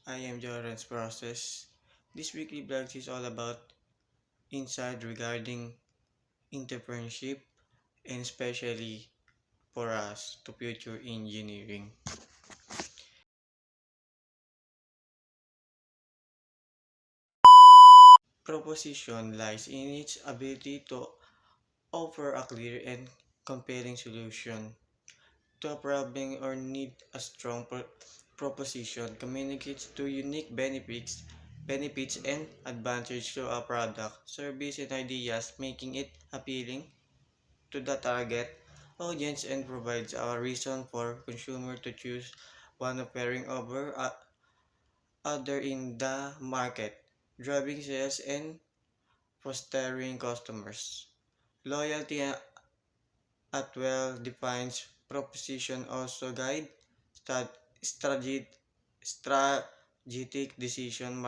I am Jordan's Process. This weekly blog is all about insight regarding entrepreneurship and especially for us to future engineering. Proposition lies in its ability to offer a clear and compelling solution to a problem or need. A strong proposition communicates two unique benefits and advantages to a product, service, and ideas, making it appealing to the target audience and provides a reason for consumer to choose one offering over other in the market, driving sales and fostering customers. Loyalty at well-defined proposition also guide stat- strategic, strategic decision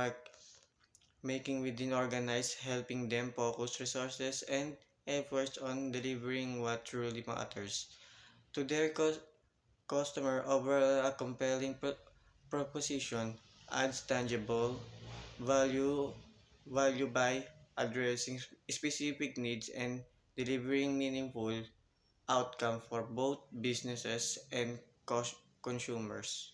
making within organized, helping them focus resources and efforts on delivering what truly matters to their customer. Overall, a compelling proposition adds tangible value value by addressing specific needs and delivering meaningful outcome for both businesses and consumers.